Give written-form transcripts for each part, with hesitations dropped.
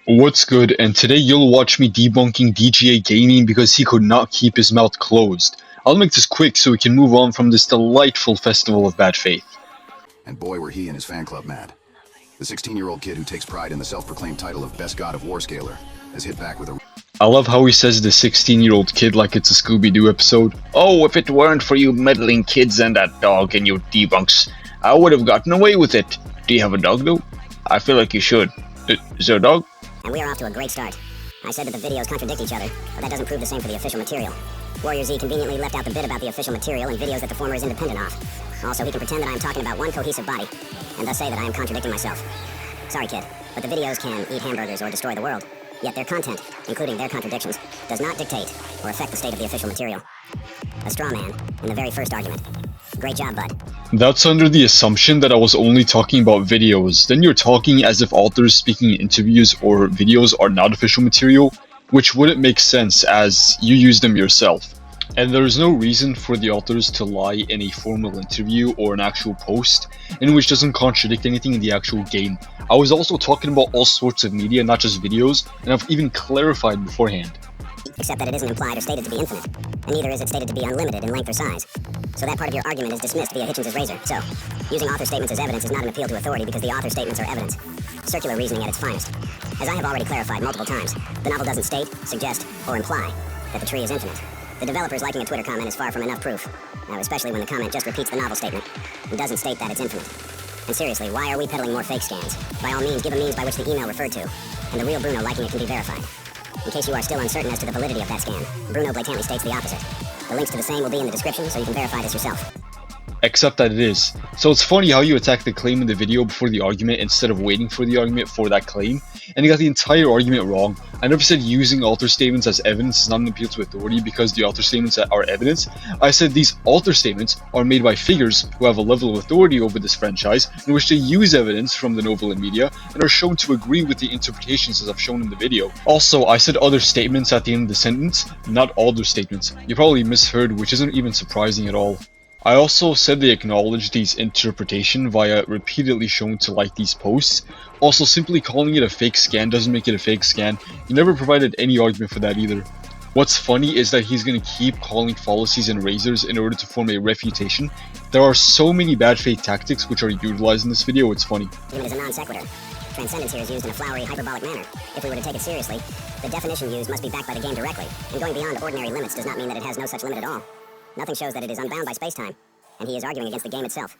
What's good, and today you'll watch me debunking DGA Gaming because he could not keep his mouth closed. I'll make this quick so we can move on from this delightful festival of bad faith. And boy were he and his fan club mad. The 16-year-old kid who takes pride in the self-proclaimed title of Best God of War Scaler has hit back with a... I love how he says the 16-year-old kid like it's a Scooby-Doo episode. Oh, if it weren't for you meddling kids and that dog and your debunks, I would have gotten away with it. Do you have a dog though? I feel like you should. Is there a dog? And we are off to a great start. I said that the videos contradict each other, but that doesn't prove the same for the official material. Warrior Z conveniently left out the bit about the official material in videos that the former is independent of. Also, he can pretend that I am talking about one cohesive body, and thus say that I am contradicting myself. Sorry, kid, but the videos can eat hamburgers or destroy the world. Yet their content, including their contradictions, does not dictate or affect the state of the official material. A straw man in the very first argument. Great job, bud. That's under the assumption that I was only talking about videos. Then you're talking as if authors speaking in interviews or videos are not official material, which wouldn't make sense as you use them yourself. And there is no reason for the authors to lie in a formal interview or an actual post in which doesn't contradict anything in the actual game. I was also talking about all sorts of media, not just videos, and I've even clarified beforehand. Except that it isn't implied or stated to be infinite, and neither is it stated to be unlimited in length or size. So that part of your argument is dismissed via Hitchens' razor. So, using author statements as evidence is not an appeal to authority because the author statements are evidence. Circular reasoning at its finest. As I have already clarified multiple times, the novel doesn't state, suggest, or imply that the tree is infinite. The developers liking a Twitter comment is far from enough proof. Now, especially when the comment just repeats the novel statement and doesn't state that it's infinite. And seriously, why are we peddling more fake scans? By all means, give a means by which the email referred to, and the real Bruno liking it can be verified. In case you are still uncertain as to the validity of that scan, Bruno blatantly states the opposite. The links to the same will be in the description, so you can verify this yourself. Except that it is. So it's funny how you attack the claim in the video before the argument instead of waiting for the argument for that claim, and you got the entire argument wrong. I never said using author statements as evidence is not an appeal to authority because the author statements are evidence. I said these author statements are made by figures who have a level of authority over this franchise in which they use evidence from the novel and media and are shown to agree with the interpretations as I've shown in the video. Also, I said other statements at the end of the sentence, not other statements. You probably misheard, which isn't even surprising at all. I also said they acknowledge these interpretation via repeatedly shown to like these posts. Also, simply calling it a fake scan doesn't make it a fake scan. You never provided any argument for that either. What's funny is that he's going to keep calling fallacies and razors in order to form a refutation. There are so many bad faith tactics which are utilized in this video, it's funny. Even as a non sequitur. Transcendence here is used in a flowery, hyperbolic manner. If we were to take it seriously, the definition used must be backed by the game directly, and going beyond ordinary limits does not mean that it has no such limit at all. Nothing shows that it is unbound by space-time, and he is arguing against the game itself,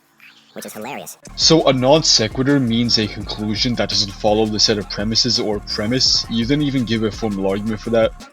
which is hilarious. So a non sequitur means a conclusion that doesn't follow the set of premises or premise. You didn't even give a formal argument for that.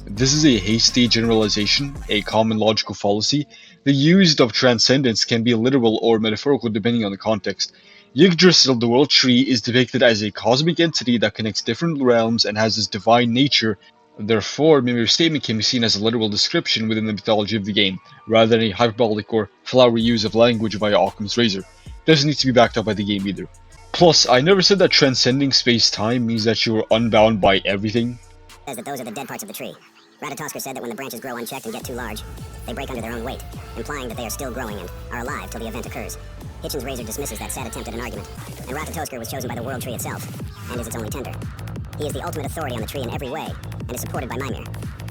This is a hasty generalization, a common logical fallacy. The use of transcendence can be literal or metaphorical depending on the context. Yggdrasil, the world tree, is depicted as a cosmic entity that connects different realms and has this divine nature. Therefore, Mimir's statement can be seen as a literal description within the mythology of the game, rather than a hyperbolic or flowery use of language via Occam's razor. Doesn't need to be backed up by the game either. Plus, I never said that transcending space-time means that you are unbound by everything. Says that those are the dead parts of the tree. Ratatosker said that when the branches grow unchecked and get too large, they break under their own weight, implying that they are still growing and are alive till the event occurs. Hitchens' razor dismisses that sad attempt at an argument, and Ratatosker was chosen by the world tree itself, and is its only tender. He is the ultimate authority on the tree in every way, and is supported by Mimir.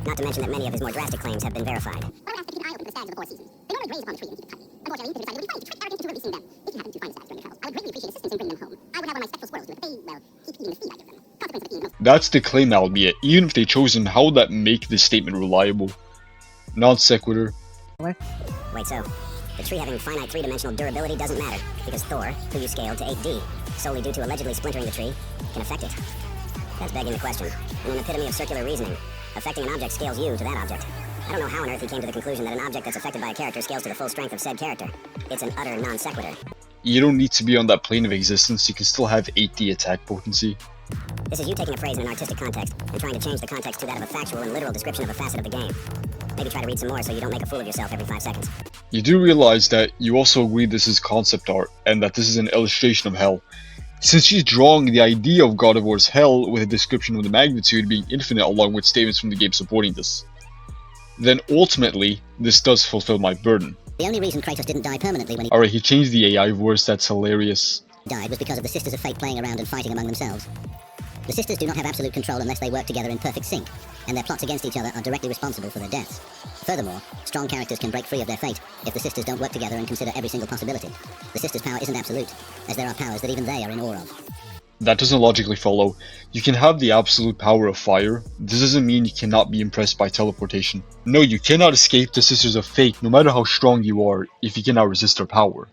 Not to mention that many of his more drastic claims have been verified. Why would I have to keep an eye open for the stags of the Four Seasons? They normally graze upon the tree and keep it tidy. Unfortunately, they decided it would be fun to trick arrogant into releasing them. If you happen to find the stags during your travels, I would greatly appreciate assistance in bringing them home. I would have one of my spectral squirrels do it, but they, well, keep eating the feed I give them. Consequence of eating most. That's the claim, albeit. Even if they chosen, how would that make this statement reliable? Non sequitur. Wait, so the tree having finite three-dimensional durability doesn't matter, because Thor, who you scaled to 8D, solely due to allegedly splintering the tree, can affect it. That's begging the question, and an epitome of circular reasoning. Affecting an object scales you to that object. I don't know how on earth he came to the conclusion that an object that's affected by a character scales to the full strength of said character. It's an utter non sequitur. You don't need to be on that plane of existence, you can still have 8D attack potency. This is you taking a phrase in an artistic context and trying to change the context to that of a factual and literal description of a facet of the game. Maybe try to read some more so you don't make a fool of yourself every 5 seconds. You do realize that you also agree this is concept art, and that this is an illustration of hell. Since she's drawing the idea of God of War's hell with a description of the magnitude being infinite along with statements from the game supporting this, then ultimately, this does fulfill my burden. The only reason Kratos didn't die permanently when he Alright, he changed the AI voice, that's hilarious. died was because of the Sisters of Fate playing around and fighting among themselves. The sisters do not have absolute control unless they work together in perfect sync, and their plots against each other are directly responsible for their deaths. Furthermore, strong characters can break free of their fate if the sisters don't work together and consider every single possibility. The sisters' power isn't absolute, as there are powers that even they are in awe of. That doesn't logically follow. You can have the absolute power of fire. This doesn't mean you cannot be impressed by teleportation. No, you cannot escape the Sisters of Fate no matter how strong you are if you cannot resist their power.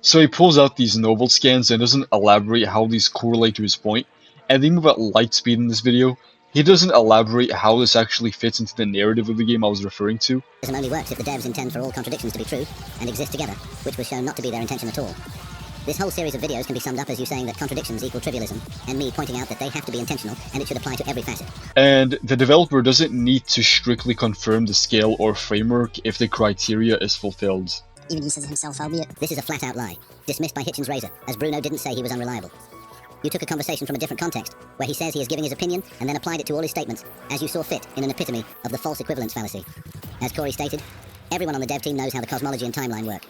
So he pulls out these novel scans and doesn't elaborate how these correlate to his point, and they move at light speed in this video. He doesn't elaborate how this actually fits into the narrative of the game I was referring to. This only works if the devs intend for all contradictions to be true and exist together, which was shown not to be their intention at all. This whole series of videos can be summed up as you saying that contradictions equal trivialism, and me pointing out that they have to be intentional and it should apply to every facet. And the developer doesn't need to strictly confirm the scale or framework if the criteria is fulfilled. Even he says it himself, albeit. This is a flat-out lie, dismissed by Hitchens Razor, as Bruno didn't say he was unreliable. You took a conversation from a different context, where he says he is giving his opinion and then applied it to all his statements, as you saw fit in an epitome of the false equivalence fallacy. As Corey stated, everyone on the dev team knows how the cosmology and timeline work.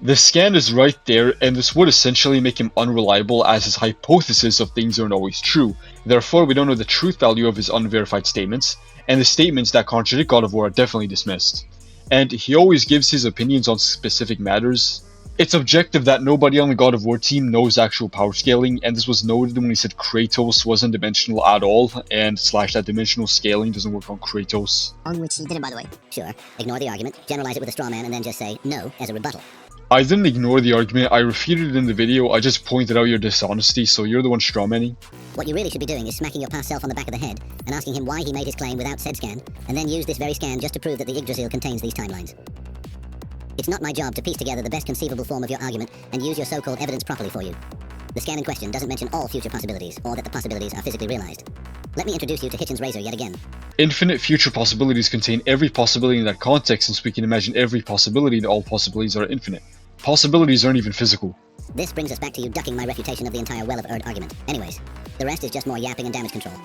The scan is right there, and this would essentially make him unreliable as his hypothesis of things aren't always true. Therefore, we don't know the truth value of his unverified statements, and the statements that contradict God of War are definitely dismissed. And he always gives his opinions on specific matters. It's objective that nobody on the God of War team knows actual power scaling, and this was noted when he said Kratos wasn't dimensional at all, and / that dimensional scaling doesn't work on Kratos. On which he didn't, by the way. Sure, ignore the argument, generalize it with a straw man, and then just say no as a rebuttal. I didn't ignore the argument, I refuted it in the video, I just pointed out your dishonesty, so you're the one strawmanning. What you really should be doing is smacking your past self on the back of the head and asking him why he made his claim without said scan, and then use this very scan just to prove that the Yggdrasil contains these timelines. It's not my job to piece together the best conceivable form of your argument and use your so-called evidence properly for you. The scan in question doesn't mention all future possibilities, or that the possibilities are physically realized. Let me introduce you to Hitchens Razor yet again. Infinite future possibilities contain every possibility in that context, since we can imagine every possibility and all possibilities are infinite. Possibilities aren't even physical. This brings us back to you ducking my refutation of the entire well of Erd argument. Anyways, the rest is just more yapping and damage control.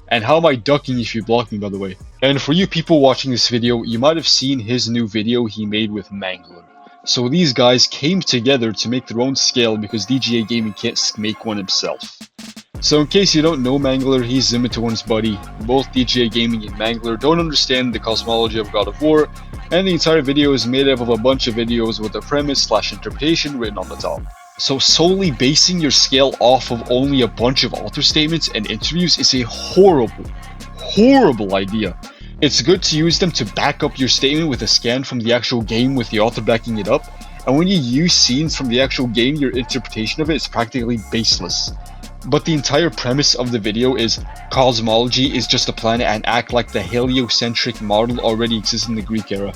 And how am I ducking if you block me, by the way? And for you people watching this video, you might have seen his new video he made with Mangler. So these guys came together to make their own scale because DGA Gaming can't make one himself. So in case you don't know Mangler, he's Zimitone's buddy. Both DGA Gaming and Mangler don't understand the cosmology of God of War, and the entire video is made up of a bunch of videos with a premise / interpretation written on the top. So solely basing your scale off of only a bunch of author statements and interviews is a horrible idea. It's good to use them to back up your statement with a scan from the actual game with the author backing it up, and when you use scenes from the actual game, your interpretation of it is practically baseless. But the entire premise of the video is cosmology is just a planet and act like the heliocentric model already exists in the Greek era.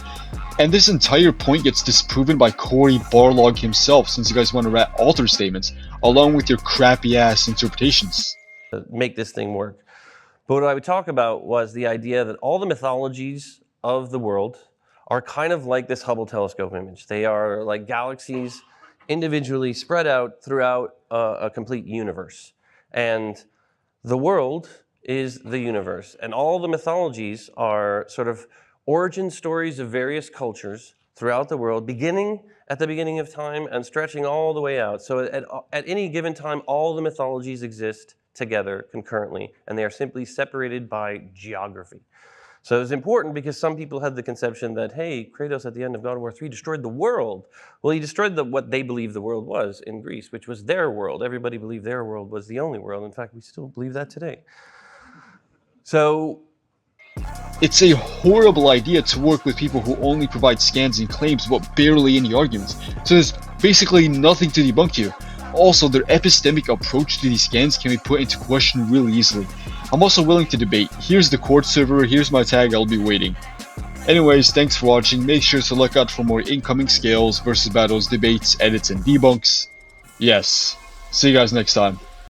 And this entire point gets disproven by Cory Barlog himself, since you guys want to rat author statements, along with your crappy ass interpretations. Make this thing work. But what I would talk about was the idea that all the mythologies of the world are kind of like this Hubble telescope image. They are like galaxies individually spread out throughout a complete universe. And the world is the universe. And all the mythologies are sort of origin stories of various cultures throughout the world, beginning at the beginning of time and stretching all the way out. So at any given time, all the mythologies exist together concurrently, and they are simply separated by geography. So it's important because some people had the conception that, hey, Kratos at the end of God of War 3 destroyed the world. Well, he destroyed what they believed the world was in Greece, which was their world. Everybody believed their world was the only world. In fact, we still believe that today. So it's a horrible idea to work with people who only provide scans and claims but barely any arguments. So there's basically nothing to debunk here. Also, their epistemic approach to these scans can be put into question really easily. I'm also willing to debate. Here's the court server, here's my tag, I'll be waiting. Anyways, thanks for watching. Make sure to look out for more incoming scales, versus battles, debates, edits, and debunks. Yes. See you guys next time.